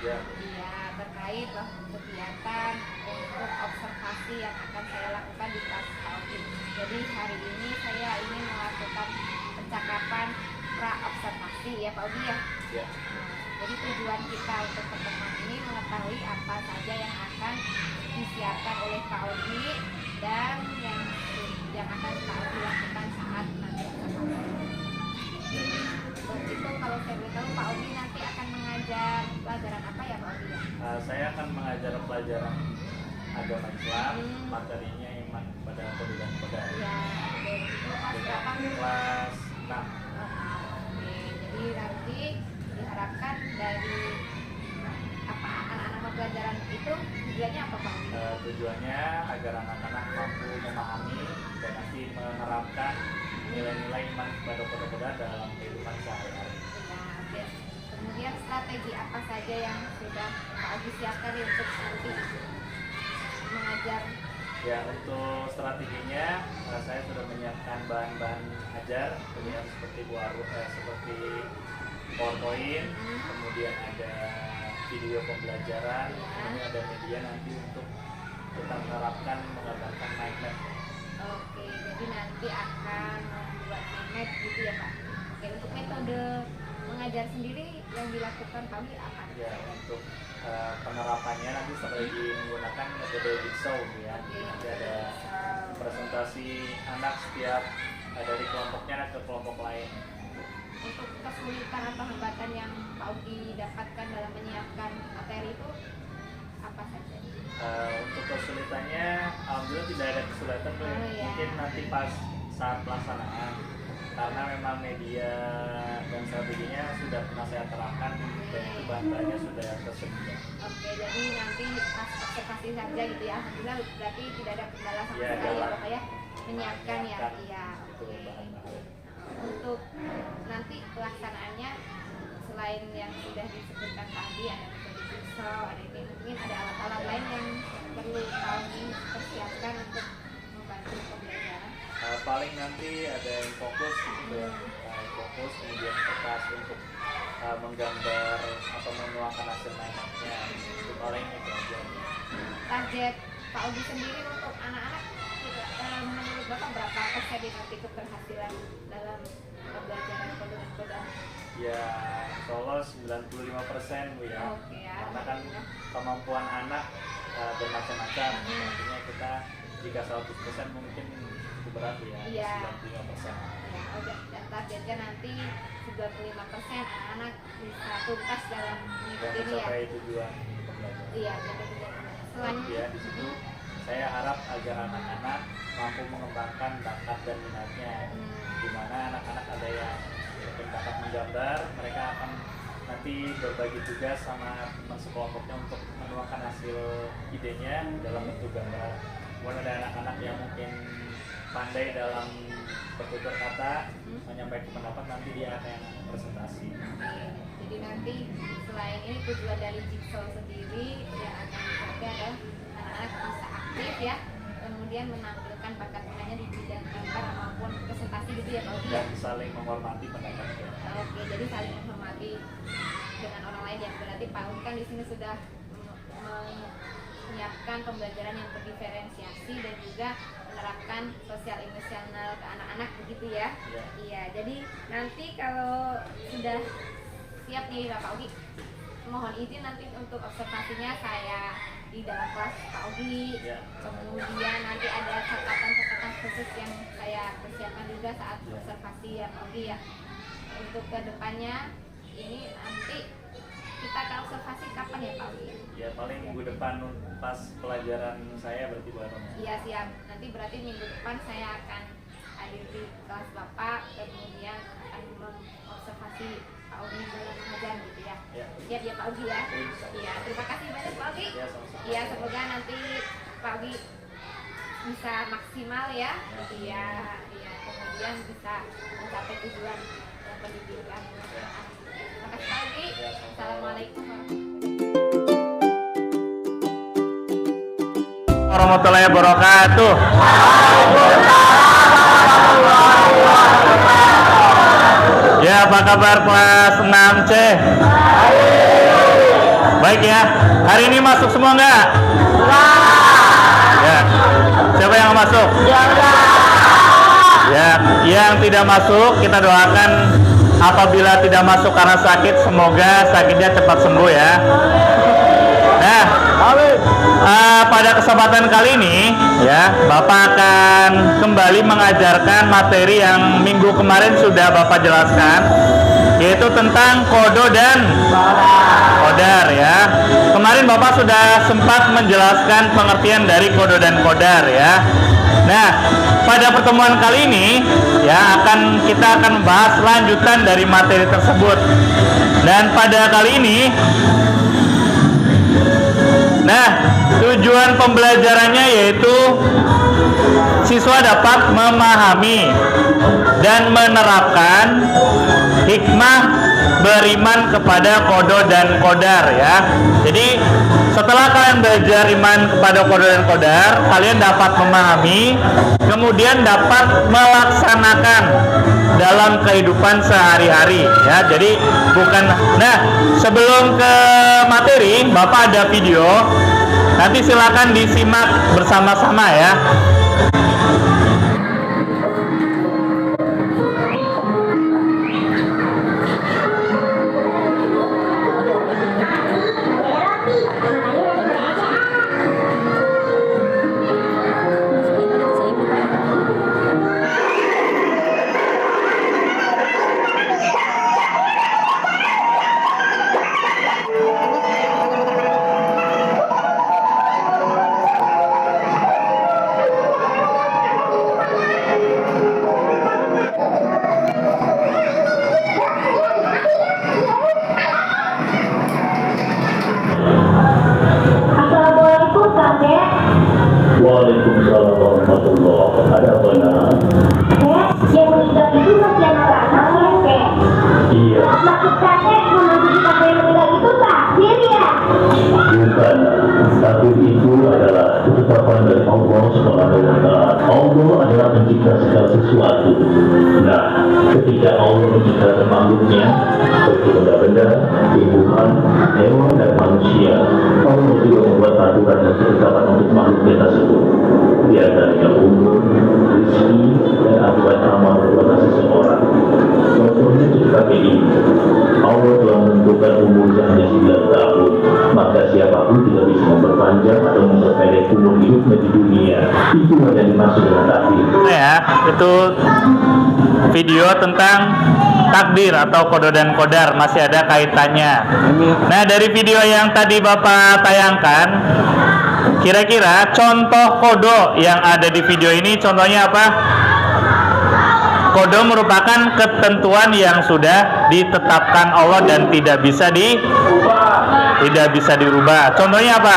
Ya. Iya, terkait kegiatan untuk observasi yang akan saya lakukan di kelas PAUD. Jadi hari ini saya ingin melakukan percakapan pra-observasi ya Pak Udi ya. Ya. Jadi tujuan kita untuk pertemuan ini mengetahui apa saja yang akan disiapkan oleh Pak Udi dan yang akan Pak Udi lakukan saat nanti observasi. Untuk itu kalau saya boleh tahu Pak Udi nanti akan mengajar pelajaran apa ya Pak Udi ya? Saya akan mengajar pelajaran agama Islam, materinya iman pada Nabi dan Qadar. Ya, itu kelas berapa? Kelas 6. Oke, jadi nanti diharapkan dari anak-anak pelajaran itu tujuannya apa Pak? Tujuannya agar anak-anak mampu memahami dan nanti menerapkan nilai-nilai iman kepada Qadar dalam kehidupan sehari-hari. Ya, oke. Kemudian strategi apa saja yang sudah Pak Agi siapkan untuk nanti mengajar? Ya, untuk strateginya saya sudah menyiapkan bahan-bahan ajar, kemudian seperti seperti PowerPoint, kemudian ada video pembelajaran, kemudian ada media nanti untuk kita menerapkan menggambarkan mind map. Oke, jadi nanti akan membuat mind map gitu ya Pak. Oke, untuk metode mengajar sendiri yang dilakukan Pak Agi apa? Ya, untuk penerapannya nanti strategi menggunakan metode jigsaw ya. Nanti ada presentasi anak setiap dari kelompoknya ke kelompok lain. Untuk kesulitan atau hambatan yang Pak Udi dapatkan dalam menyiapkan materi itu apa saja? Untuk kesulitannya, alhamdulillah tidak ada kesulitan tuh. Ya. Mungkin nanti pas saat pelaksanaan, karena memang media dan strateginya sudah pernah saya terapkan dan itu bahannya sudah tersedia. Oke, jadi nanti pas observasi saja gitu ya. Alhamdulillah berarti tidak ada kendala sama Ya, sekali ya Bapak ya menyiapkan ya. Iya. Itu bahan-bahan. Untuk nanti pelaksanaannya selain yang sudah disebutkan tadi ada metode jigsaw, ada ini mungkin ada alat-alat lain yang perlu kami persiapkan untuk membantu pembelajaran. Paling nanti ada yang fokus gitu ya, fokus kemudian kertas untuk menggambar atau menuangkan hasil mainannya, itu paling itu aja. Target Pak Udi sendiri untuk anak-anak menurut Bapak berapa persen nanti keberhasilan dalam pembelajaran kodam? Ya, insya Allah 95% Bu ya. Oke ya. Karena kan kemampuan anak bermacam-macam. Artinya kita jika 100% mungkin cukup berat ya. Iya. 95%. Ya, udah dan targetnya nanti 95% anak-anak bisa tuntas dalam Dan mengikuti ini ya. mencapai tujuan pembelajaran. Iya, betul-betul. Selain Ya, di situ saya harap agar anak-anak mampu mengembangkan bakat dan minatnya. Di mana anak-anak ada yang bakat menggambar, mereka akan nanti berbagi tugas sama teman sekelompoknya untuk menuangkan hasil idenya dalam bentuk gambar. Kemudian ada anak-anak yang mungkin pandai dalam bertutur kata, menyampaikan pendapat, nanti dia akan presentasi. jadi nanti selain ini tujuan dari jigsaw sendiri yang akan dijaga adalah anak-anak bisa aktif ya, kemudian menampilkan bakat minatnya di bidang gambar maupun presentasi gitu ya Pak Udi. Dan saling menghormati pendapatnya. Oke, jadi saling menghormati dengan orang lain ya. Berarti Pak Udi kan di sini sudah menyiapkan pembelajaran yang berdiferensiasi dan juga menerapkan sosial emosional ke anak-anak begitu ya. Ya. Iya, jadi nanti kalau sudah siap nih Pak Udi, mohon izin nanti untuk observasinya saya di dalam kelas Pak Udi. Ya. Kemudian nanti ada catatan-catatan khusus yang saya persiapkan juga saat observasi ya Pak Udi ya. Untuk kedepannya ini nanti kita akan observasi kapan ya Pak Udi? Ya paling minggu depan pas pelajaran saya berarti baru. Iya siap. Nanti berarti minggu depan saya akan hadir di kelas Bapak, kemudian akan mengobservasi Pak Udi dalam mengajar gitu ya. Ya. Siap ya Pak Udi ya. Insya Allah. Iya, terima kasih banyak Pak Udi. Ya, sama-sama. Iya, semoga nanti Pak Udi bisa maksimal ya. Iya, iya. Kemudian bisa mencapai tujuan pendidikan. Terima kasih Pak Udi. Assalamualaikum Warahmatullahi wabarakatuh. Ya, apa kabar kelas 6C? Baik ya. Hari ini masuk semua nggak? Ya. Siapa yang masuk? Ya, yang tidak masuk kita doakan apabila tidak masuk karena sakit, semoga sakitnya cepat sembuh ya. Nah, pada kesempatan kali ini ya, Bapak akan kembali mengajarkan materi yang minggu kemarin sudah Bapak jelaskan, yaitu tentang kodo dan kodar ya. Kemarin Bapak sudah sempat menjelaskan pengertian dari kodo dan kodar ya. Nah, pada pertemuan kali ini ya kita akan membahas lanjutan dari materi tersebut. Dan pada kali ini, nah, tujuan pembelajarannya yaitu siswa dapat memahami dan menerapkan hikmah beriman kepada kodo dan kodar ya. Jadi setelah kalian belajar iman kepada kodo dan kodar, kalian dapat memahami, kemudian dapat melaksanakan dalam kehidupan sehari-hari ya. Jadi bukan. Nah, sebelum ke materi, Bapak ada video. Nanti silakan disimak bersama-sama ya. Waalaikumsalam warahmatullahi wabarakatuh. Ada apa nak? Yang meninggal itu masih anak-anak ya, Kek? Iya. Maksud kakek menuju kakek yang meninggal itu takdir ya? Bukan. Takdir itu adalah ketetapan dari Allah Subhanahu wa Ta'ala. Allah adalah pencipta segala sesuatu. Nah, ketika Allah menciptakan makhluknya, seperti benda-benda, tumbuhan, hewan dan manusia, Allah juga membuat aturan dan ketetapan untuk makhluknya tersebut. Di antaranya umur, rezeki, dan akibat amal perbuatan seseorang. Contohnya seperti ini. Allah telah menentukan umurnya hanya 9 tahun, maka siapapun tidak bisa memperpanjang atau memperpendek umur hidupnya di dunia. Itu yang dimaksud dengan takdir. Ya, itu video tentang takdir atau kodo dan kodar, masih ada kaitannya. Nah, dari video yang tadi Bapak tayangkan, kira-kira contoh kodo yang ada di video ini contohnya apa? Kodo merupakan ketentuan yang sudah ditetapkan Allah dan tidak bisa dirubah. Contohnya apa?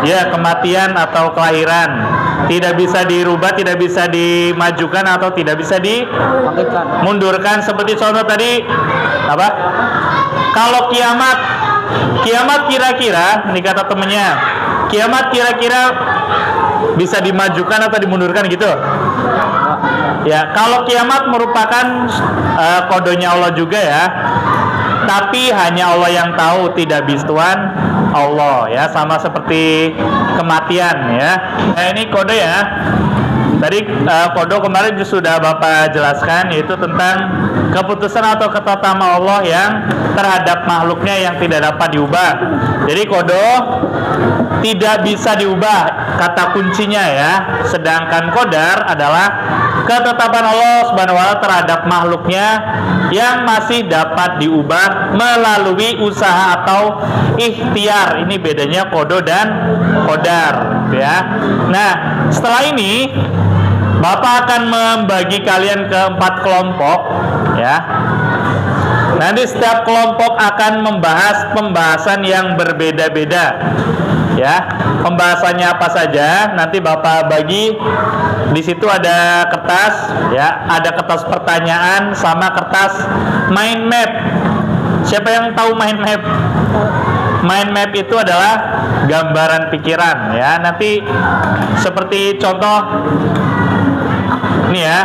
Ya, kematian atau kelahiran tidak bisa dirubah, tidak bisa dimajukan atau tidak bisa dimundurkan. Seperti contoh tadi apa? Kalau kiamat kira-kira, ini kata temennya, kiamat kira-kira bisa dimajukan atau dimundurkan gitu. Ya, kalau kiamat merupakan kodonya Allah juga ya. Tapi hanya Allah yang tahu, tidak bisuan Allah ya, sama seperti kematian ya. Nah, ini kode ya. Tadi kodo kemarin sudah Bapak jelaskan, yaitu tentang keputusan atau ketetapan Allah yang terhadap makhluknya yang tidak dapat diubah. Jadi kodo tidak bisa diubah, kata kuncinya ya. Sedangkan kodar adalah ketetapan Allah Subhanahu wa Ta'ala terhadap makhluknya yang masih dapat diubah melalui usaha atau ikhtiar. Ini bedanya kodo dan kodar ya. Nah, setelah ini Bapak akan membagi kalian ke 4 kelompok ya. Nanti setiap kelompok akan membahas pembahasan yang berbeda-beda ya. Pembahasannya apa saja nanti Bapak bagi. Di situ ada kertas ya, ada kertas pertanyaan sama kertas mind map. Siapa yang tahu mind map? Mind map itu adalah gambaran pikiran ya. Nanti seperti contoh ini ya,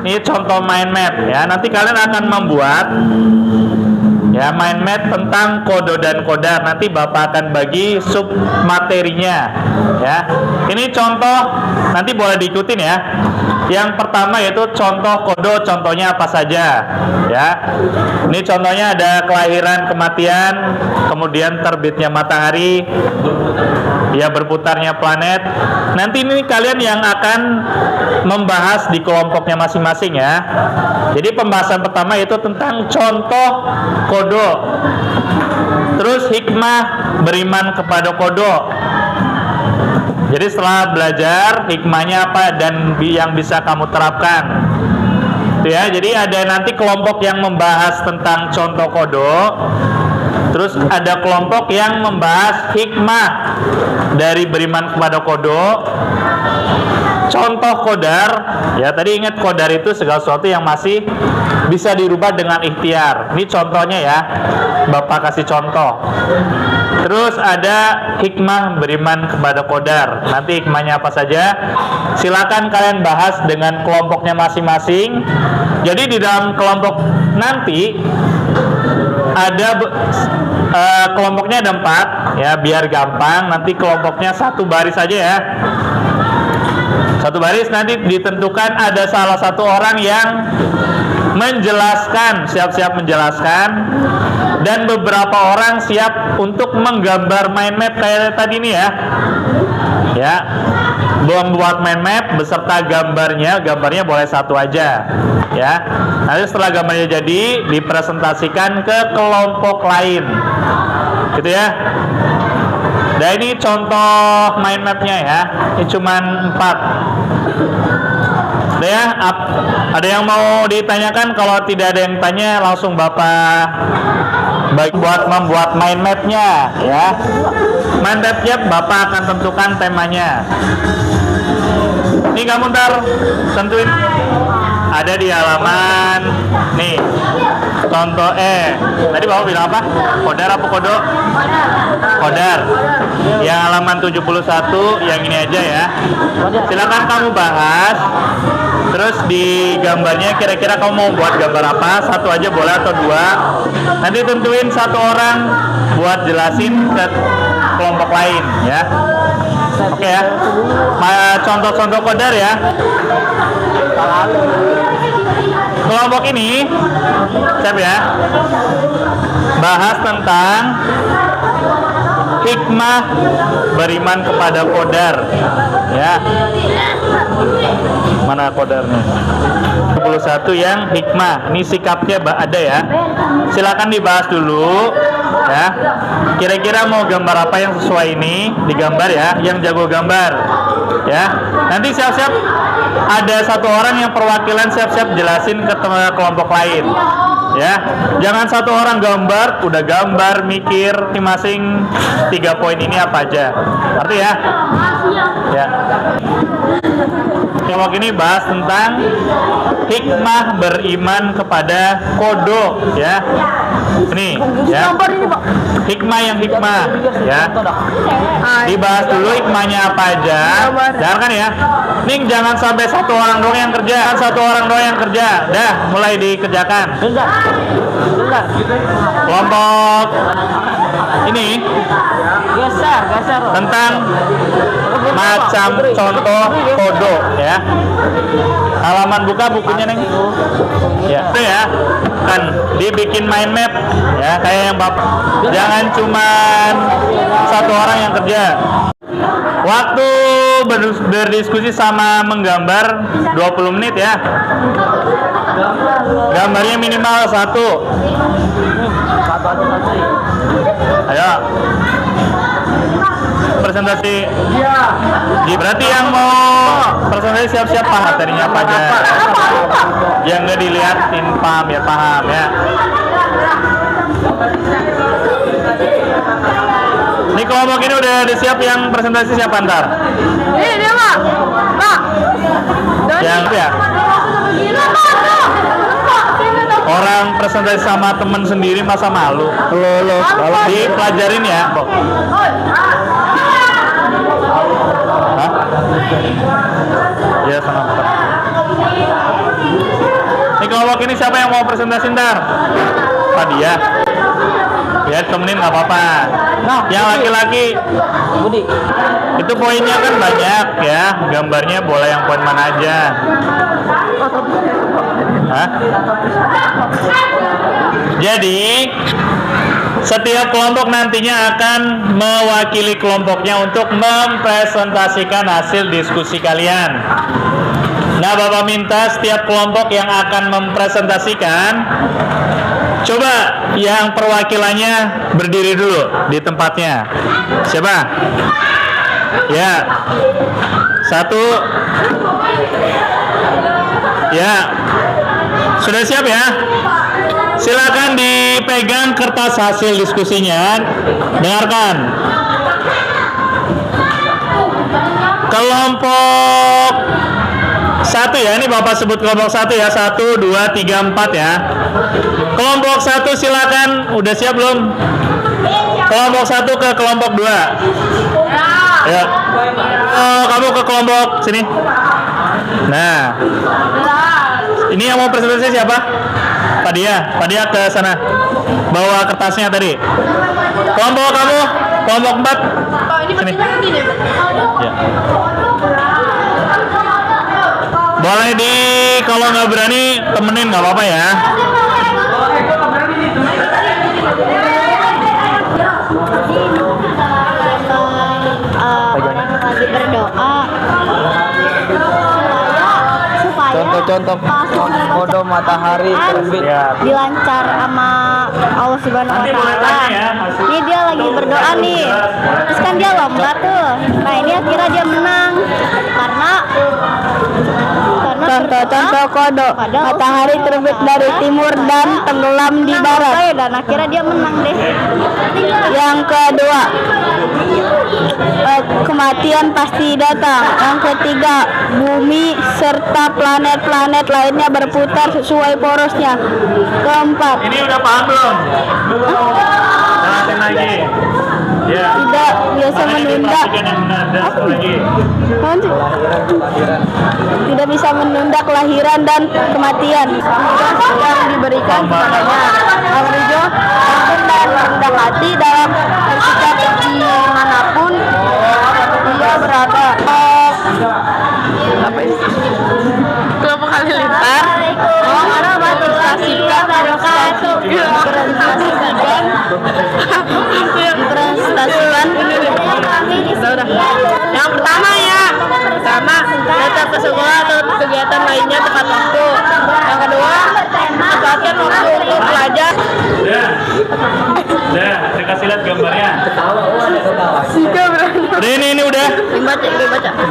ini contoh mind map ya. Nanti kalian akan membuat Ya, mind map tentang kodo dan kodar. Nanti Bapak akan bagi sub materinya. Ya, ini contoh, nanti boleh diikutin ya. Yang pertama yaitu contoh kodo, contohnya apa saja. Ya, ini contohnya ada kelahiran, kematian, kemudian terbitnya matahari, ya berputarnya planet. Nanti ini kalian yang akan membahas di kelompoknya masing-masing ya. Jadi pembahasan pertama yaitu tentang contoh kodo. Terus hikmah beriman kepada kodo. Jadi setelah belajar hikmahnya apa dan yang bisa kamu terapkan. Itu ya. Jadi ada nanti kelompok yang membahas tentang contoh kodo. Terus ada kelompok yang membahas hikmah dari beriman kepada kodo. Contoh kodar, ya tadi ingat kodar itu segala sesuatu yang masih bisa dirubah dengan ikhtiar. Ini contohnya ya, Bapak kasih contoh. Terus ada hikmah beriman kepada kodar. Nanti hikmahnya apa saja? Silakan kalian bahas dengan kelompoknya masing-masing. Jadi di dalam kelompok nanti ada kelompoknya ada 4 ya, biar gampang. Nanti kelompoknya satu baris saja ya. Satu baris, nanti ditentukan ada salah satu orang yang menjelaskan, siap-siap menjelaskan, dan beberapa orang siap untuk menggambar mind map kayak tadi nih ya. Ya, membuat mind map beserta gambarnya. Gambarnya boleh satu aja ya. Nanti setelah gambarnya jadi dipresentasikan ke kelompok lain gitu ya. Nah ini contoh mind mapnya ya. Ini cuman 4. Ada ya, ada yang mau ditanyakan? Kalau tidak ada yang tanya, langsung Bapak baik buat membuat mind mapnya ya. Mind mapnya Bapak akan tentukan temanya. Ini kamu ntar tentuin. Ada di halaman nih. Contoh tadi Bapak bilang apa? Kodar apa kodo? Kodar. Yang halaman 71 yang ini aja ya. Silakan kamu bahas. Terus di gambarnya kira-kira kamu mau buat gambar apa? Satu aja boleh atau 2. Nanti tentuin satu orang buat jelasin ke kelompok lain ya. Oke ya. Contoh-contoh kodar ya. Kelompok ini siap ya. Bahas tentang hikmah beriman kepada kodar ya. Mana kodarnya? 21 yang hikmah. Ini sikapnya ada ya. Silakan dibahas dulu ya. Kira-kira mau gambar apa yang sesuai ini digambar ya. Yang jago gambar ya. Nanti siap-siap ada satu orang yang perwakilan siap-siap jelasin ke kelompok lain ya. Jangan satu orang gambar udah gambar mikir masing-masing 3 poin ini apa aja. Arti ya. Ya. Kelompok ini bahas tentang hikmah beriman kepada kodo ya. Ini ya. Hikmah yang hikmah ya. Dibahas dulu hikmahnya apa aja. Jangan ya. Ning jangan sampai satu orang doang yang kerja. Satu orang doang yang kerja. Dah, mulai dikerjakan. Kelompok ini geser tentang macam contoh kodo ya. Halaman buka bukunya Neng. Ya, itu ya. Kan dibikin mind map ya, kayak yang Bapak. Jangan cuman satu orang yang kerja. Waktu berdiskusi sama menggambar 20 menit ya. Gambarnya minimal 1. Ayo. Presentasi. Berarti yang mau presentasi siap-siap Pak materinya apa aja. Yang nggak dilihatin paham ya, paham ya. Ini kelompok ini udah siap yang presentasi siapa ntar? Ini dia Pak. Yang ya. Orang presentasi sama temen sendiri masa malu. Lo dipelajarin ya, Bok. Hah? Ya sama Pak. Ini kelompok ini siapa yang mau presentasi ntar? Pak dia. Ya temenin nggak apa-apa. Yang laki-laki Budi. itu poinnya kan banyak ya, gambarnya boleh yang poin mana aja. Hah? Jadi setiap kelompok nantinya akan mewakili kelompoknya untuk mempresentasikan hasil diskusi kalian. Nah, Bapak minta setiap kelompok yang akan mempresentasikan, coba yang perwakilannya berdiri dulu di tempatnya. Siapa? Ya. Satu. Ya. Sudah siap ya? Silakan dipegang kertas hasil diskusinya. Dengarkan. Kelompok 1 ya, ini Bapak sebut kelompok 1 ya. 1, 2, 3, 4 ya. Kelompok 1 silakan. Udah siap belum? Kelompok 1 ke kelompok 2. Ya. Oh, kamu ke kelompok sini. Nah. Ini yang mau presentasi siapa? Pak Dia ke sana. Bawa kertasnya tadi. Kelompok kamu, kelompok 4. Sini. Ya. Boleh kalau nggak berani temenin nggak apa-apa ya. Lagi berdoa supaya Contoh-contoh foto matahari terbit. Ya. dilancar sama Allah Subhanahu wa Nanti boleh taala. tanya ya, hasil. Ini dia lagi berdoa nih. Terus kan dia lomba tuh. Nah, ini akhirnya dia menang karena contoh-contoh kodo matahari terbit dari timur dan tenggelam di barat. Dan akhirnya dia menang deh. Yang kedua, kematian pasti datang. Yang ketiga, bumi serta planet-planet lainnya berputar sesuai porosnya. Keempat, Ini udah paham belum? Jelasin lagi. Ya. tidak biasa Makanya menunda. diperhatikan yang benar. Dan satu lagi. Tidak bisa menunda kelahiran dan kematian yang diberikan kepadanya. Al-Rijo ampun dan rendah hati dalam bersikap dimanapun dia berada. Apa ini? Kelompok halilintar. Dipresentasikan. Yang pertama ya, datang ke sekolah atau kegiatan lainnya tepat waktu. Yang kedua, manfaatkan waktu untuk belajar. Udah, saya kasih lihat gambarnya. Ini udah. Baca.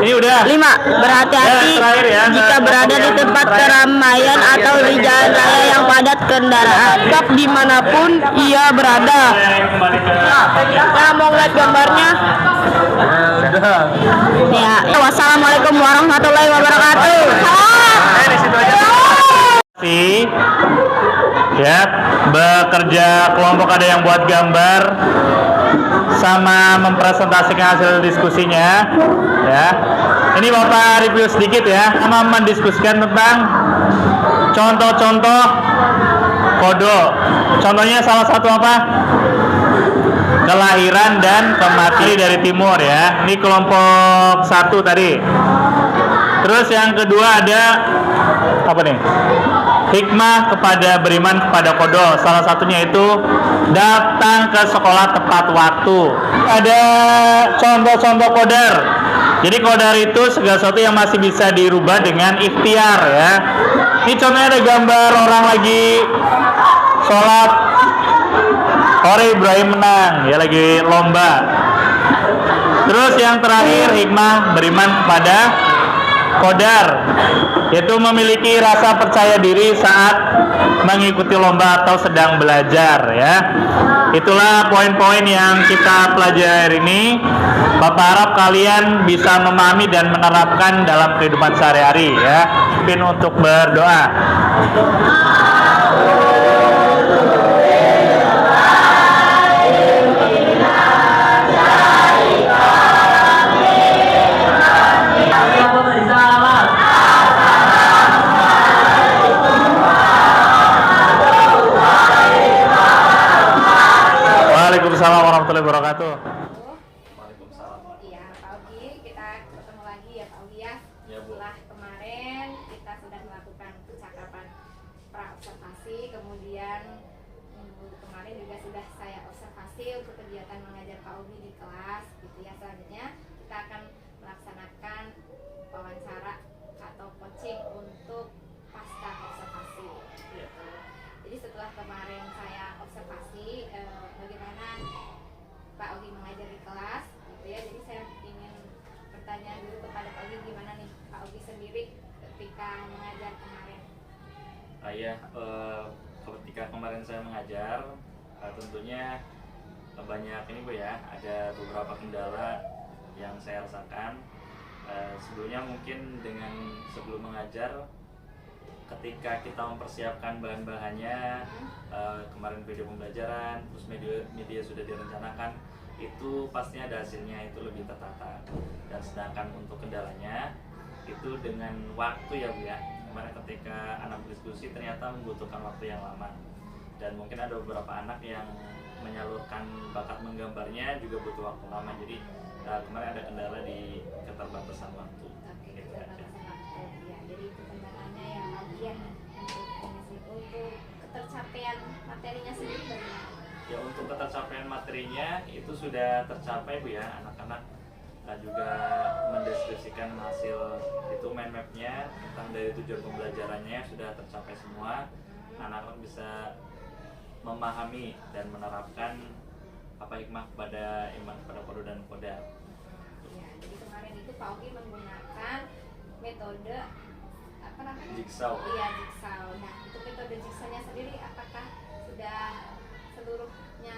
Ini udah. 5. Berhati-hati Ya, terakhir ya. jika berada di tempat keramaian atau di jalan raya yang padat kendaraan. Tetap dimanapun ia berada. Saya kembali ke. Nah, mau lihat gambarnya? Ya. Wassalamualaikum warahmatullahi wabarakatuh. Di situ aja. Ya, bekerja kelompok ada yang buat gambar sama mempresentasikan hasil diskusinya ya. Ini Bapak review sedikit ya, sama mendiskusikan tentang contoh-contoh kodo. Contohnya salah satu apa? Kelahiran dan kematian dari timur ya. Ini kelompok 1 tadi. Terus yang kedua ada apa nih? Hikmah kepada beriman kepada kodo. Salah satunya itu datang ke sekolah tepat waktu. Ada contoh-contoh kodar. Jadi kodar itu segala sesuatu yang masih bisa dirubah dengan ikhtiar ya. Ini contohnya ada gambar orang lagi sholat. Ibrahim menang, ya lagi lomba. Terus yang terakhir hikmah beriman kepada kodar, yaitu memiliki rasa percaya diri saat mengikuti lomba atau sedang belajar ya. Itulah poin-poin yang kita pelajari ini. Bapak harap kalian bisa memahami dan menerapkan dalam kehidupan sehari-hari ya. Mungkin untuk berdoa. warahmatullahi wabarakatuh. Waalaikumsalam. Iya, Pak Ogi, kita ketemu lagi ya Pak Ogi ya. Ya, Bu. Setelah kemarin kita sudah melakukan percakapan pra-observasi, kemudian minggu kemarin juga sudah saya observasi untuk kegiatan mengajar Pak Ogi di kelas gitu ya. Selanjutnya kita akan melaksanakan wawancara atau coaching untuk pasca observasi gitu. Jadi setelah kemarin saya observasi bagaimana Pak Ogi mengajar di kelas gitu ya. Jadi saya ingin bertanya dulu kepada Pak Ogi, gimana nih Pak Ogi sendiri ketika mengajar kemarin? Ketika kemarin saya mengajar, tentunya banyak ini Bu ya, ada beberapa kendala yang saya rasakan. Sebelumnya mungkin dengan sebelum mengajar, ketika kita mempersiapkan bahan-bahannya, kemarin video pembelajaran, terus media sudah direncanakan, itu pastinya ada hasilnya, itu lebih tertata. Dan sedangkan untuk kendalanya itu dengan waktu ya Bu ya. Kemarin ketika anak diskusi ternyata membutuhkan waktu yang lama, dan mungkin ada beberapa anak yang menyalurkan bakat menggambarnya juga butuh waktu lama. Jadi kemarin ada kendala di keterbatasan waktu. Oke, Gitu aja. keterbatasan waktu ya. Jadi itu kendalanya yang Pak Ogi ya. Untuk ketercapaian materinya sendiri bagaimana? Ya, untuk ketercapaian materinya itu sudah tercapai Bu ya. Anak-anak juga mendeskripsikan hasil itu mind map-nya tentang dari tujuan pembelajarannya sudah tercapai semua. Anak-anak bisa memahami dan menerapkan apa hikmah kepada iman, kepada kodo dan koda. Ya, jadi kemarin itu Pak Ogi menggunakan metode apa namanya? Jigsaw. Iya, jigsaw. Nah, untuk metode jigsawnya sendiri apakah sudah seluruhnya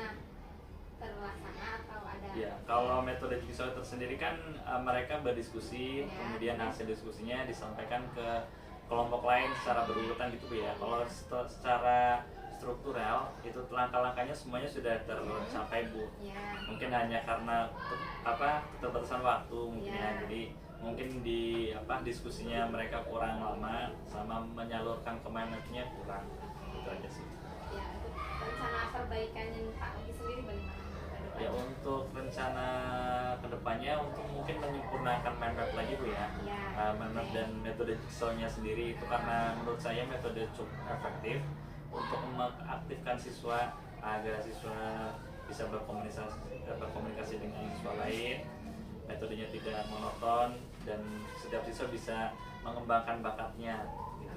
terlaksana atau ada? Ya, kalau metode jigsaw tersendiri kan mereka berdiskusi, Ya. kemudian hasil diskusinya disampaikan ke kelompok lain secara berurutan gitu Bu ya. Kalau secara struktural itu langkah-langkahnya semuanya sudah tercapai Bu. Ya. Mungkin hanya karena keterbatasan waktu mungkin Ya. ya. Jadi mungkin di diskusinya mereka kurang lama, sama menyalurkan ke mind-nya kurang. Itu aja sih. Ya, untuk rencana perbaikannya Pak Ogi sendiri bagaimana? Ya, untuk rencana kedepannya untuk mungkin menyempurnakan mind map lagi Bu ya. Ya. Mind map dan metode jigsawnya sendiri itu karena menurut saya metode cukup efektif untuk mengaktifkan siswa agar siswa bisa berkomunikasi dengan siswa lain. Metodenya tidak monoton dan setiap siswa bisa mengembangkan bakatnya. Ya,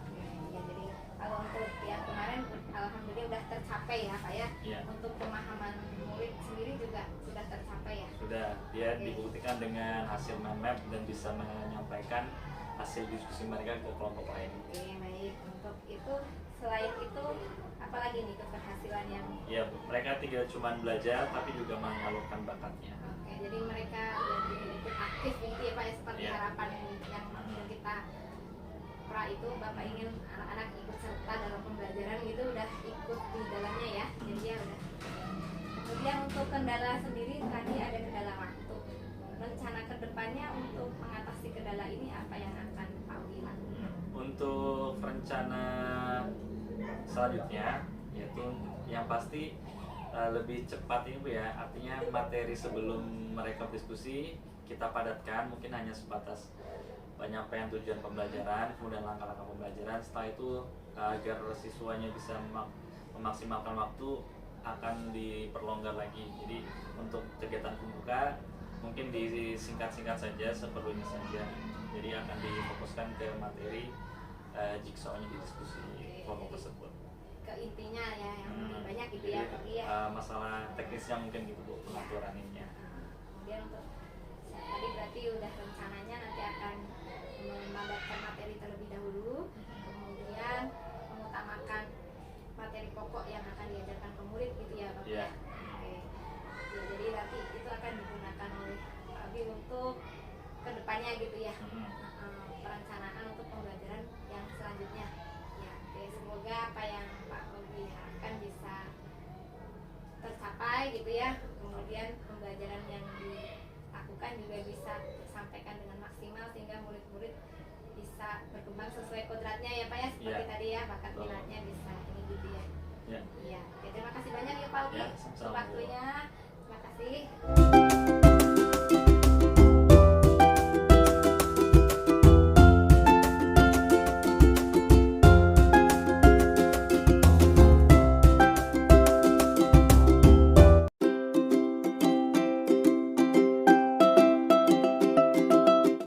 jadi kalau untuk yang kemarin alhamdulillah sudah tercapai ya Pak ya. Iya. Untuk pemahaman murid sendiri juga sudah tercapai ya. Sudah, dia Oke. dibuktikan dengan hasil mind map dan bisa menyampaikan hasil diskusi mereka ke kelompok lain. Oke, baik. Untuk itu selain itu apalagi nih keberhasilan yang Ya, mereka tidak cuma belajar tapi juga menyalurkan bakatnya. oke, jadi mereka lebih ikut aktif gitu ya Pak ya, seperti Iya. harapan yang kita itu Bapak ingin anak-anak ikut serta dalam pembelajaran gitu, udah ikut di dalamnya ya. Jadi ya udah. Kemudian untuk kendala sendiri tadi ada kendala waktu. Rencana kedepannya untuk mengatasi kendala ini apa yang akan Pak Ogi lakukan? Untuk rencana selanjutnya yaitu yang pasti lebih cepat ini Bu ya, artinya materi sebelum mereka diskusi kita padatkan, mungkin hanya sebatas penyampaian tujuan pembelajaran, kemudian langkah-langkah pembelajaran. Setelah itu agar siswanya bisa memaksimalkan waktu akan diperlonggar lagi. Jadi untuk kegiatan pembuka mungkin disingkat-singkat saja, seperlunya saja. Jadi akan difokuskan ke materi jigsawnya di diskusi kelompok tersebut. Ke intinya ya yang lebih banyak gitu ya Pak Ogi ya. Masalah teknisnya mungkin gitu Bu, pengaturan ininya. Kemudian untuk tadi berarti udah rencananya nanti akan memadatkan materi terlebih dahulu, kemudian mengutamakan materi pokok yang akan diajarkan ke murid gitu ya Pak. Iya. Oke. Ya, jadi nanti itu akan digunakan oleh Pak Ogi untuk kedepannya gitu ya. Perencanaan untuk pembelajaran yang selanjutnya. Ya, oke, semoga apa yang Pak Ogi harapkan bisa tercapai gitu ya. Kemudian pembelajaran yang dilakukan juga bisa disampaikan dengan maksimal sehingga murid-murid bisa berkembang sesuai kodratnya ya Pak ya, seperti Iya. tadi ya, bakat minatnya bisa ini gitu ya. Ya. Iya. Oke, terima kasih banyak ya Pak Ogi Ya, untuk sama-sama, Bu. waktunya. Terima kasih. kasih.